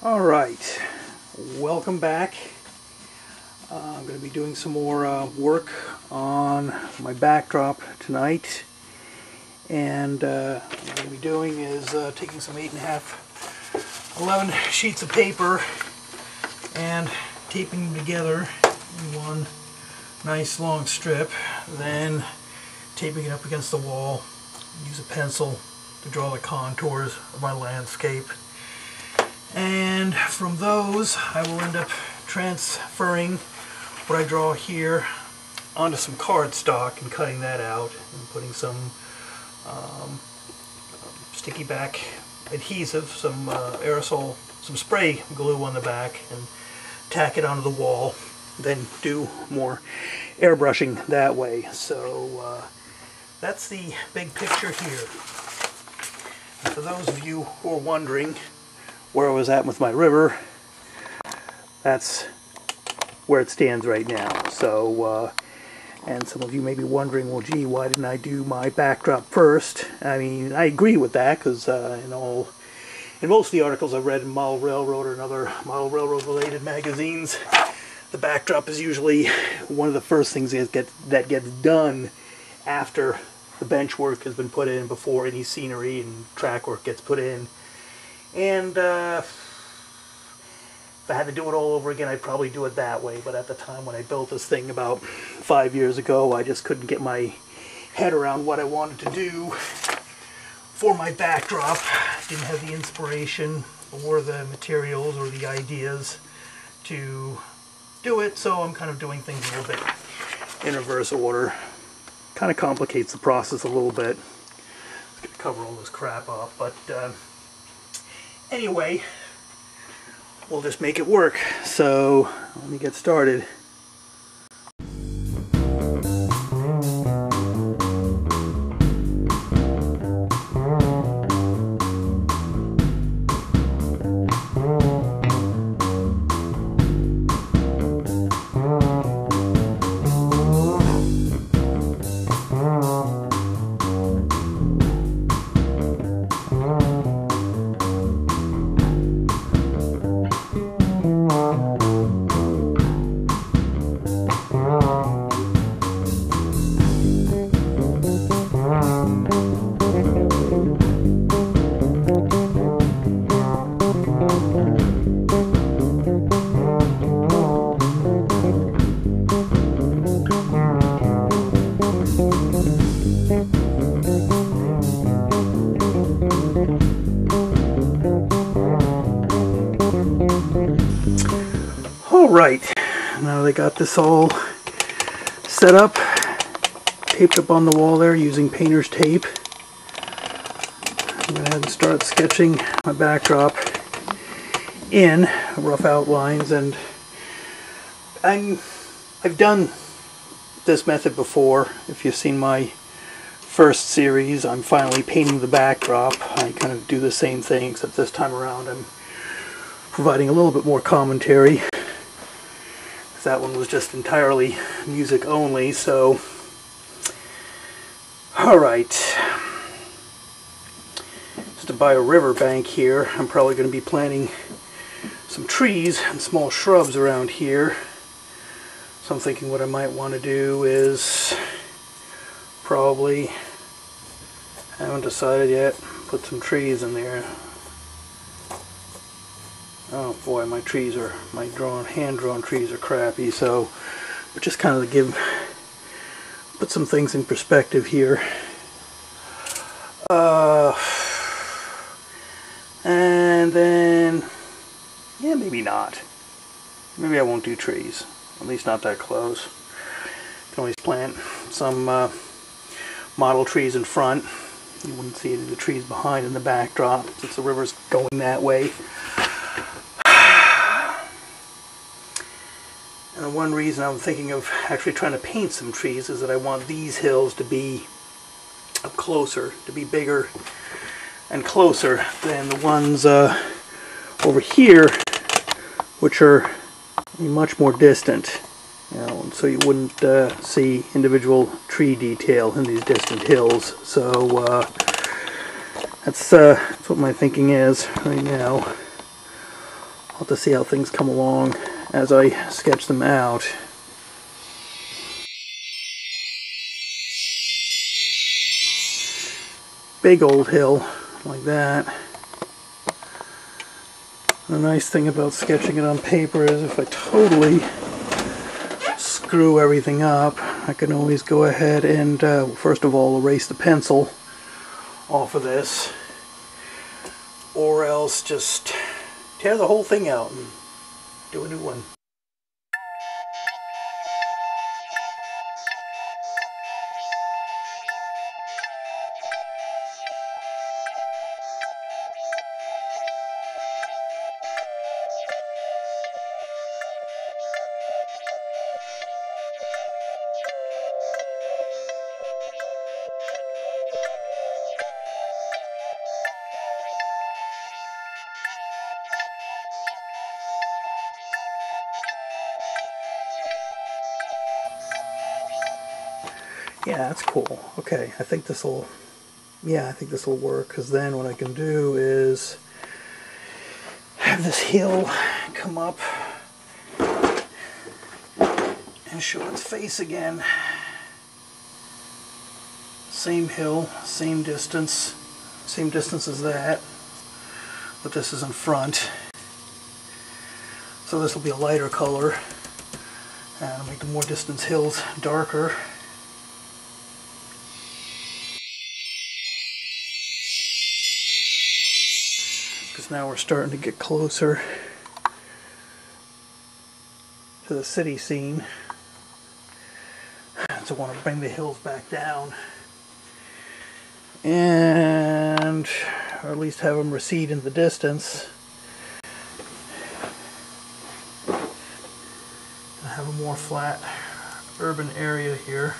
Alright, welcome back. I'm going to be doing some more work on my backdrop tonight, and what I'm going to be doing is taking some 8.5, 11 sheets of paper and taping them together in one nice long strip, then taping it up against the wall. Use a pencil to draw the contours of my landscape. And from those, I will end up transferring what I draw here onto some cardstock and cutting that out and putting some sticky back adhesive, some aerosol, some spray glue on the back, and tack it onto the wall. Then do more airbrushing that way. So that's the big picture here. And for those of you who are wondering where I was at with my river, that's where it stands right now. So, and some of you may be wondering, well, gee, why didn't I do my backdrop first? I mean, I agree with that, because in most of the articles I've read in Model Railroad or other Model Railroad related magazines, the backdrop is usually one of the first things that gets done after the bench work has been put in, before any scenery and track work gets put in. And if I had to do it all over again, I'd probably do it that way. But at the time when I built this thing about 5 years ago, I just couldn't get my head around what I wanted to do for my backdrop. Didn't have the inspiration or the materials or the ideas to do it, so I'm kind of doing things a little bit in reverse order. Kind of complicates the process a little bit. I'm going to cover all this crap up, but anyway, we'll just make it work. So let me get started. Alright, now that I got this all set up, taped up on the wall there using painter's tape, I'm going to head and start sketching my backdrop in rough outlines. And I've done this method before. If you've seen my first series, I'm finally painting the backdrop. I kind of do the same thing, except this time around I'm providing a little bit more commentary. That one was just entirely music only. So alright, just by a river bank here, I'm probably going to be planting some trees and small shrubs around here. So I'm thinking what I might want to do is probably, haven't decided yet, put some trees in there. Oh boy, my hand-drawn trees are crappy, so just kind of put some things in perspective here. And then, yeah, maybe not. Maybe I won't do trees, at least not that close. Can always plant some model trees in front. You wouldn't see any of the trees behind in the backdrop, since the river's going that way. And one reason I'm thinking of actually trying to paint some trees is that I want these hills to be up closer, to be bigger and closer than the ones over here, which are much more distant. You know, so you wouldn't see individual tree detail in these distant hills. So that's what my thinking is right now. I'll have to see how things come along as I sketch them out. Big old hill like that. The nice thing about sketching it on paper is if I totally screw everything up, I can always go ahead and first of all erase the pencil off of this, or else just tear the whole thing out and do a new one. Yeah, that's cool. Okay, I think this will work, because then what I can do is have this hill come up and show its face again. Same hill, same distance as that, but this is in front. So this will be a lighter color, and I'll make the more distant hills darker. Because now we're starting to get closer to the city scene. So I want to bring the hills back down, and or at least have them recede in the distance. I have a more flat urban area here.